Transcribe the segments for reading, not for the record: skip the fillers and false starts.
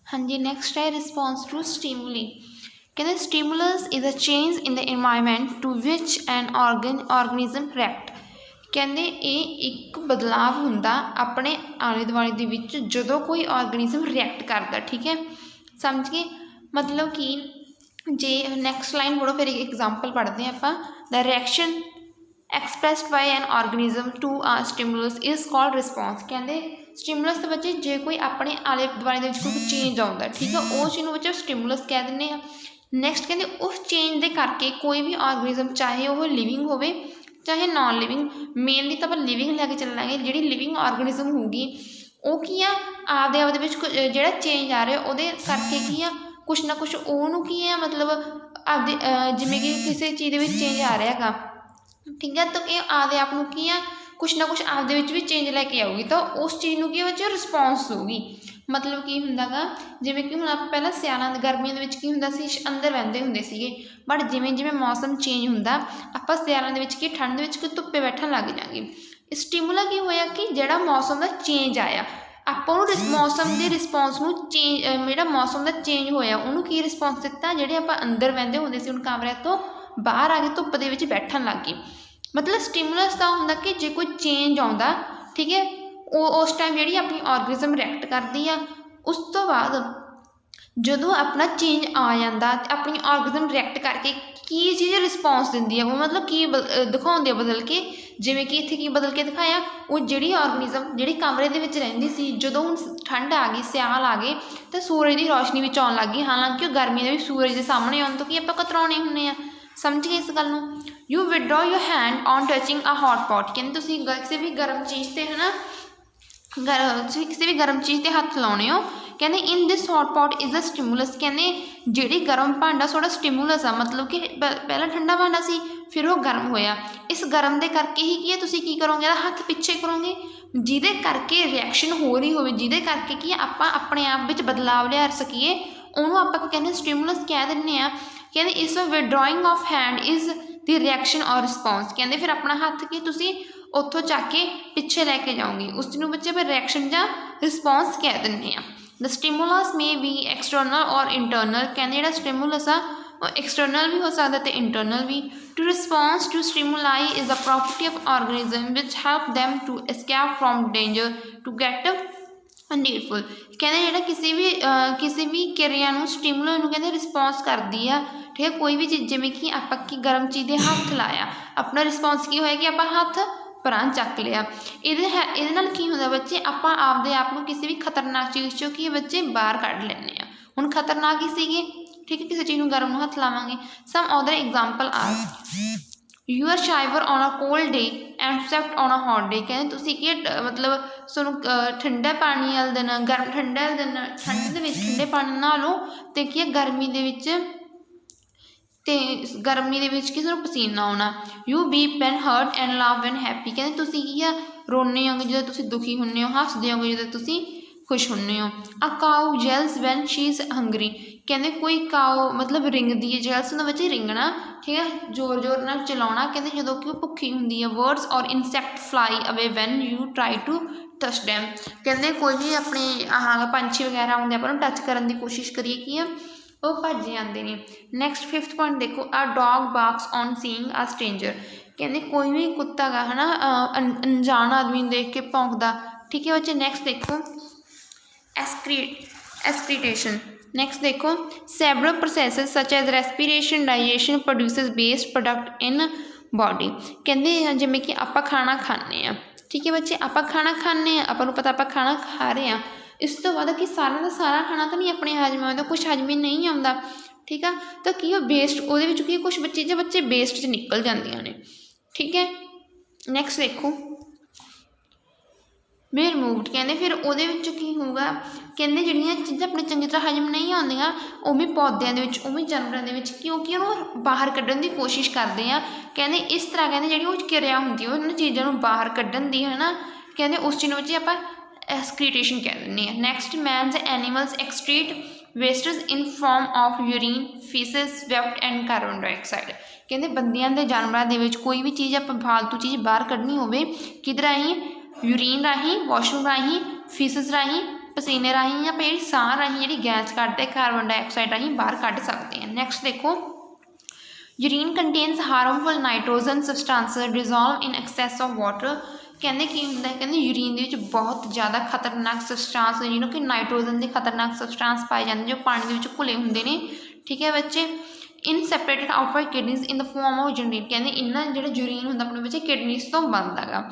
हाँ जी, नैक्सट है रिस्पॉन्स टू स्टिमुली। कहते stimulus is a change in the environment to which an organism react. कहते ये एक बदलाव हुंदा अपने आले दुआले दे विच जदों कोई ऑर्गेनिज्म रिएक्ट करदा। ठीक है, समझ गए? मतलब कि जे नैक्सट लाइन पढ़ो, फिर एक एग्जाम्पल पढ़ते हैं आपां। The reaction expressed by an organism to a stimulus is called response. कहते स्टिमुलस के बच्चे जे कोई अपने आले दुआले दे विच कोई चेंज आउंदा, ठीक है, उस चीज़ नूं बच्चे स्टिमुलस कह दिंदे आ। नैक्सट कहते उस चेंज के करके कोई भी ऑर्गेनिज्म चाहे वह लिविंग हो चाहे नॉन लिविंग, मेनली तो आप लिविंग लैके चलांगे। जी लिविंग ऑर्गेनिज्म होगी वो की आ आपदे आप जो चेंज आ रहा वो करके की आ कुछ ना कुछ ओनू की है, मतलब आपदे जिमें कि किसी चीज़ के चेंज आ रहा है, ठीक है, तो ये आपदे आप की आ कुछ ना कुछ आपदे भी चेंज लैके आऊगी, तो उस चीज़ को की बच्चे रिस्पॉन्स होगी। मतलब की हुंदा गा जिमें कि हुण आप पहला सियालां गर्मियों के की हुंदा सी अंदर बहिंदे हुंदे सीगे, बट जिमें जिमें मौसम चेंज हुंदा आपां सियालां दे विच की ठंड दे विच की धुप्पे बैठण लग जांगे। स्टिमुला की होया कि जिहड़ा मौसम का चेंज आया आपां उहनूं मौसम के रिस्पॉन्स नूं चेंज जिहड़ा मौसम का चेंज होया उहनूं की रिस्पॉन्स दिता, जिहड़े आपां अंदर बहिंदे हुंदे सी हुण कमरे तो बाहर आ गए धुप्प दे विच बैठण लग गए। मतलब स्टिमुलस का हुंदा कि जे कोई चेंज आउंदा, ठीक है, उस टाइम जिहड़ी अपनी ऑर्गेनिज्म रिएक्ट करदी आ, उस तो बाद जदों अपना चेंज आ जाता अपनी ऑर्गेनिज्म रिएक्ट करके की चीज़ रिस्पॉन्स दिंदी है, वो मतलब की दिखाउंदी है बदल के। जिमें कि इत्थे की बदल के दिखाया वो जिहड़ी ऑर्गेनिज्म जिहड़ी कमरे दे विच रहिंदी सी, जदों हुण ठंड आ गई सियाल आ गए तो सूरज की रोशनी विच आउण लग गई। हालांकि गर्मियों में सूरज के सामने आउण तो कि आपां कतराउने हुंदे आ। समझ गए इस गल नूं? You withdraw your hand on touching a hot pot. कहते तुसीं किसी भी गर्म चीज़ से है ना किसी भी गर्म चीज़ से हथ लाने हो, कहते in this hot pot is a stimulus. कहते जी गर्म भांडा थोड़ा स्टिमुलस आ, मतलब कि पहला ठंडा भांडा सी फिर वो गर्म होया, इस गर्म के करके ही की है तुसीं की करोगे हथ पिछे करोगे, जिहदे करके रिएक्शन हो रही हो, जिहदे करके कि आपां अपने आप विच बदलाव लिया सकीए, उहनूं आपां कहने स्टिमुलस कह दिंदे आ। कहते इस withdrawing of hand is the reaction और रिस्पॉन्स। कहते फिर अपना हथ की तुसीं उत्थों चक के पिछे लैके जाओगे, उस चीज़ बच्चे फिर रिएक्शन या रिस्पॉन्स कह दिंदे आ। The stimulus may be external और इंटरनल। कहते जो स्टिमुलस आ एक्सटर्नल भी हो सकता है इंटरनल भी। To response to stimuli is the property of organism which help them to escape from danger to get needful. कहते जो किसी भी क्रिया स्टिमुलस कहते रिस्पॉन्स करती है, ठीक है, कोई भी चीज़ जिमें कि आपां की गर्म चीज़ दे हथ लाया अपना रिस्पॉन्स की होया कि आपां हथ परां चक लिया। ये की होंदा बच्चे आपां आपदे आप नूं किसी भी खतरनाक चीज़ चों कि बच्चे बाहर कढ़ लैंदे आ। हुण खतरनाक ही सीगे, ठीक है, किसी चीज़ नूं गर्म नूं हथ लावांगे। Some other example are you are shiver on a cold day and sweat on a hot day. कहते तुसीं कि मतलब तुहानूं ठंडे पानी वाले दिन गर्म ठंडे वाले दिन ठंड दे विच ठंडे पानी नहा लो ते कि गर्मी दे विच ते गर्मी दे विच किसी पसीना आउणा। You weep when hurt and laugh when happy. कहते तुसीं की आ रोने होगे जो तुसीं दुखी हुंदे हो, हसदे होगे जो तुसीं खुश हुंदे हो। A cow yells when she is hungry. कहते कोई काऊ मतलब रिंगदी है, जेल्स होंदा बच्चे रिंगना, ठीक है, जोर जोर नाल चलाउणा। कहते जो कि भुखी हुंदी है। वर्ड्स और insect fly away when you try to touch them. कहते कोई भी अपने पंछी वगैरह आउंदे आपां टच करन दी कोशिश करिए कि वो भज जाते हैं। नैक्सट 5th पॉइंट देखो, a dog barks on seeing a stranger. कहते कोई भी कुत्ता गा है ना अनजान आदमी देख के भौंकदा, ठीक है बच्चे। नैक्सट देखो एक्सक्रीटेशन। नैक्सट देखो several processes such as respiration digestion produces waste product in body. कहते जिमें कि आपां खाना खाने, ठीक है बच्चे, आपां खाना खाने आपां नूं पता आपां खाना खा रहे हैं, इस तो बाद कि सारा का सारा खाना तो नहीं अपने हजम आता, कुछ हजमे नहीं आता, ठीक है, तो की वेस्ट वो की कुछ चीज़ें बच्चे वेस्ट च निकल जांदियां ने, ठीक है। नैक्सट देखो वे रिमूवड। कहते फिर वो की होगा, कहते जिहड़ियां चीज़ां अपने चंगी तरह हजम नहीं आउंदियां वो भी पौदियां दे विच वो भी जानवरां दे विच क्योंकि उन्होंने बाहर कड्ढण की कोशिश करते हैं। कहते इस तरह कहते जिहड़ी वो किरिया हुंदी उन्होंने चीज़ों को बाहर कड्ढण दी है ना, कहते उस चीज़ बच्चे आपां एक्सक्रीटेशन कह दिंदे हैं। Next man's animals excrete wastage in form of urine faeces sweat and carbon dioxide. कहते बंदियां दे जानवरां दे विच कोई भी चीज़ आपां फालतू चीज़ बाहर कड्ढनी होवे किधर राहीं यूरीन राहीं, वॉशरूम राहीं, फीसिस राहीं, ਪਸੀਨੇ ਰਾਹੀਂ ਆਪਾਂ ਜਿਹੜੀ ਸਾਹ ਰਾਹੀਂ ਜਿਹੜੀ ਗੈਸ ਕੱਢਦੇ ਕਾਰਬਨ ਡਾਈਆਕਸਾਈਡ ਰਾਹੀਂ ਬਾਹਰ ਕੱਢ ਸਕਦੇ ਹਾਂ। ਨੈਕਸਟ ਦੇਖੋ, urine contains harmful nitrogen substances dissolve in excess of water. ਕਹਿੰਦੇ ਕੀ ਹੁੰਦਾ ਹੈ, ਕਹਿੰਦੇ ਯੂਰੀਨ ਦੇ ਵਿੱਚ ਬਹੁਤ ਜ਼ਿਆਦਾ ਖਤਰਨਾਕ ਸਬਸਟੈਂਸ ਜਿਹਨੂੰ ਕਿ ਨਾਈਟ੍ਰੋਜਨ ਦੇ ਖਤਰਨਾਕ ਸਬਸਟੈਂਸ ਪਾਏ ਜਾਂਦੇ ਜੋ ਪਾਣੀ ਦੇ ਵਿੱਚ ਘੁਲੇ ਹੁੰਦੇ ਨੇ। ਠੀਕ ਹੈ ਬੱਚੇ, in separated out by kidneys in the form of urine. ਕਹਿੰਦੇ ਇਹਨਾਂ ਜਿਹੜਾ ਯੂਰੀਨ ਹੁੰਦਾ ਆਪਣੇ ਵਿੱਚ ਕਿਡਨੀਜ਼ ਤੋਂ ਬਣਦਾ ਹੈਗਾ।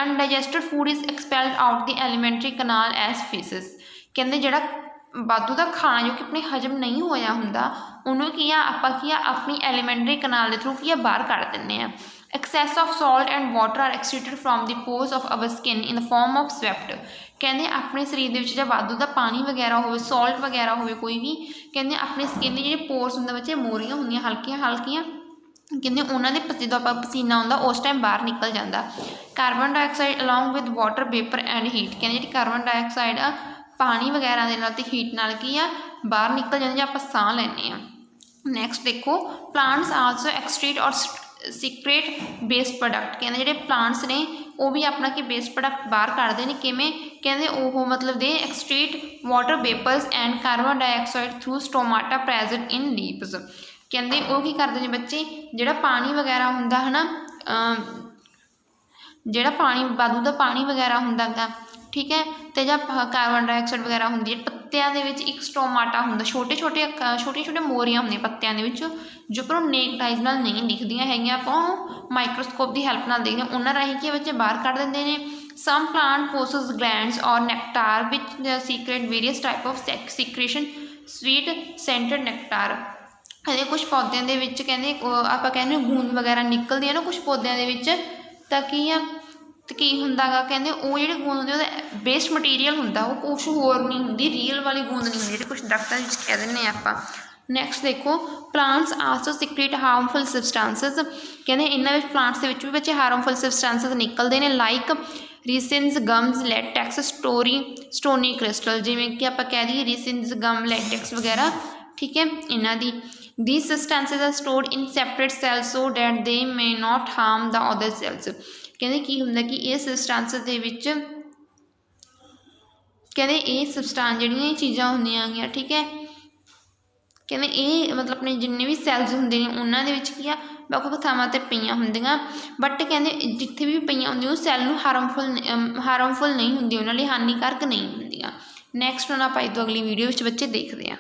ਅਨਡਾਈਜੈਸਟਡ food is ਐਕਸਪੈਲਡ out the elementary canal as fees. ਕਹਿੰਦੇ ਜਿਹੜਾ ਵਾਧੂ ਦਾ ਖਾਣਾ ਜੋ ਕਿ ਆਪਣੇ ਹਜਮ ਨਹੀਂ ਹੋਇਆ ਹੁੰਦਾ ਉਹਨੂੰ ਕੀ ਆ ਆਪਾਂ ਕੀ ਆ ਆਪਣੀ ਐਲੀਮੈਂਟਰੀ ਕਨਾਲ ਦੇ ਥਰੂ ਕੀ ਆ ਬਾਹਰ ਕੱਢ ਦਿੰਦੇ ਹਾਂ। excess of salt and water are excreted from the pores of our skin in the form of sweat। ਕਹਿੰਦੇ ਆਪਣੇ ਸਰੀਰ ਦੇ ਵਿੱਚ ਜਾਂ ਵਾਧੂ ਦਾ ਪਾਣੀ ਵਗੈਰਾ ਹੋਵੇ, ਸੋਲਟ ਵਗੈਰਾ ਹੋਵੇ ਕੋਈ ਵੀ, ਕਹਿੰਦੇ ਆਪਣੇ ਸਕਿਨ ਦੇ ਜਿਹੜੇ ਪੋਰਸ ਹੁੰਦੇ ਬੱਚੇ ਮੋਰੀਆਂ ਹੁੰਦੀਆਂ ਹਲਕੀਆਂ ਹਲਕੀਆਂ, ਕਹਿੰਦੇ ਉਹਨਾਂ ਦੇ ਜਦੋਂ ਆਪਾਂ ਪਸੀਨਾ ਆਉਂਦਾ ਉਸ ਟਾਈਮ ਬਾਹਰ ਨਿਕਲ ਜਾਂਦਾ। Carbon dioxide along with water vapour and heat. ਕਹਿੰਦੇ ਜਿਹੜੀ ਕਾਰਬਨ ਡਾਈਆਕਸਾਈਡ ਆ ਪਾਣੀ ਵਗੈਰਾ ਦੇ ਨਾਲ ਤੇ ਹੀਟ ਨਾਲ ਕੀ ਆ ਬਾਹਰ ਨਿਕਲ ਜਾਂਦੀ ਜਾਂ ਆਪਾਂ ਸਾਹ ਲੈਂਦੇ ਹਾਂ। ਨੈਕਸਟ ਦੇਖੋ, ਪਲਾਂਟਸ ਆਲਸੋ ਐਕਸਟ੍ਰੀਟ ਔਰ ਸੀਕ੍ਰੇਟ ਵੇਸਟ ਪ੍ਰੋਡਕਟ। ਕਹਿੰਦੇ ਜਿਹੜੇ ਪਲਾਂਟਸ ਨੇ ਉਹ ਵੀ ਆਪਣਾ ਕੀ ਵੇਸਟ ਪ੍ਰੋਡਕਟ ਬਾਹਰ ਕੱਢਦੇ ਨੇ। ਕਿਵੇਂ? ਕਹਿੰਦੇ ਉਹ ਮਤਲਬ ਦੇ excrete water vapours and carbon dioxide through stomata present in leaves. ਕਹਿੰਦੇ ਉਹ ਕੀ ਕਰਦੇ ਨੇ ਬੱਚੇ, ਜਿਹੜਾ ਪਾਣੀ ਵਗੈਰਾ ਹੁੰਦਾ ਹੈ ਨਾ, ਜਿਹੜਾ ਪਾਣੀ ਵਾਧੂ ਦਾ ਪਾਣੀ ਵਗੈਰਾ ਹੁੰਦਾ ਗਾ, ਠੀਕ ਹੈ, ਅਤੇ ਜਾਂ ਕਾਰਬਨ ਡਾਈਆਕਸਾਈਡ ਵਗੈਰਾ ਹੁੰਦੀ ਹੈ ਪੱਤਿਆਂ ਦੇ ਵਿੱਚ ਇੱਕ ਸਟੋਮਾਟਾ ਹੁੰਦਾ, ਛੋਟੇ ਮੋਰੀਆਂ ਹੁੰਦੀਆਂ ਪੱਤਿਆਂ ਦੇ ਵਿੱਚ ਜੋ ਪਰ ਉਹ ਨੇਕਡ ਆਈਜ਼ ਨਾਲ ਨਹੀਂ ਦਿਖਦੀਆਂ ਹੈਗੀਆਂ, ਆਪਾਂ ਉਹਨੂੰ ਮਾਈਕਰੋਸਕੋਪ ਦੀ ਹੈਲਪ ਨਾਲ ਦੇਖਦੇ ਹਾਂ। ਉਹਨਾਂ ਰਾਹੀਂ ਕੀ ਬੱਚੇ ਬਾਹਰ ਕੱਢ ਦਿੰਦੇ ਨੇ। ਸਮ plant possess glands or nectar which secrete various type of secretion sweet scented nectar. ਕਹਿੰਦੇ ਕੁਛ ਪੌਦਿਆਂ ਦੇ ਵਿੱਚ ਕਹਿੰਦੇ ਆਪਾਂ ਕਹਿੰਦੇ ਗੂੰਦ ਵਗੈਰਾ ਨਿਕਲਦੀ ਹੈ ਨਾ ਕੁਛ ਪੌਦਿਆਂ ਦੇ ਵਿੱਚ, ਤਾਂ ਕੀ ਆ ਅਤੇ ਕੀ ਹੁੰਦਾ ਗਾ, ਕਹਿੰਦੇ ਉਹ ਜਿਹੜੀ ਗੂੰਦ ਹੁੰਦੀ ਉਹਦਾ ਵੇਸਟ ਮਟੀਰੀਅਲ ਹੁੰਦਾ, ਉਹ ਕੁਛ ਹੋਰ ਨਹੀਂ ਹੁੰਦੀ, ਰੀਅਲ ਵਾਲੀ ਗੂੰਦ ਨਹੀਂ ਹੁੰਦੀ ਜਿਹੜੀ ਕੁਛ ਦਰਖਤਾਂ ਵਿੱਚ ਕਹਿ ਦਿੰਦੇ ਹਾਂ ਆਪਾਂ। ਨੈਕਸਟ ਦੇਖੋ, plants also secret harmful substances. ਕਹਿੰਦੇ ਇਹਨਾਂ ਵਿੱਚ ਪਲਾਂਟਸ ਦੇ ਵਿੱਚ ਵੀ ਬੱਚੇ ਹਾਰਮਫੁਲ ਸਬਸਟੈਂਸਸ ਨਿਕਲਦੇ ਨੇ, ਲਾਈਕ ਰੀਸਿਨਸ, ਗਮਸ, ਲੈਟੈਕਸ, ਸਟੋਨੀ ਕ੍ਰਿਸਟਲ। ਜਿਵੇਂ ਕਿ ਆਪਾਂ ਕਹਿ ਦਈਏ ਰੀਸਿਨਸ, ਗਮ, ਲੈਟੈਕਸ ਵਗੈਰਾ, ਠੀਕ ਹੈ, ਇਹਨਾਂ ਦੀ these substances are stored in separate cells so that they may not harm the other cells। ਕਹਿੰਦੇ ਕੀ ਹੁੰਦਾ ਕਿ ਇਹ ਸਬਸਟੈਂਸ ਦੇ ਵਿੱਚ ਕਹਿੰਦੇ ਇਹ ਸਬਸਟੈਂਸ ਜਿਹੜੀਆਂ ਇਹ ਚੀਜ਼ਾਂ ਹੁੰਦੀਆਂ ਗੀਆਂ, ਠੀਕ ਹੈ, ਕਹਿੰਦੇ ਇਹ ਮਤਲਬ ਆਪਣੇ ਜਿੰਨੇ ਵੀ ਸੈਲਸ ਹੁੰਦੇ ਨੇ ਉਹਨਾਂ ਦੇ ਵਿੱਚ ਕੀ ਆ ਵੱਖ-ਵੱਖ ਥਾਵਾਂ 'ਤੇ ਪਈਆਂ ਹੁੰਦੀਆਂ, ਬਟ ਕਹਿੰਦੇ ਜਿੱਥੇ ਵੀ ਪਈਆਂ ਹੁੰਦੀਆਂ ਉਹ ਸੈੱਲ ਨੂੰ ਹਾਰਮਫੁਲ ਨਹੀਂ ਹੁੰਦੀ, ਉਹਨਾਂ ਲਈ ਹਾਨੀਕਾਰਕ ਨਹੀਂ ਹੁੰਦੀਆਂ। ਨੈਕਸਟ ਹੁਣ ਆਪਾਂ ਇਹ ਤੋਂ ਅਗਲੀ ਵੀਡੀਓ ਵਿੱਚ ਬੱਚੇ ਦੇਖਦੇ ਹਾਂ।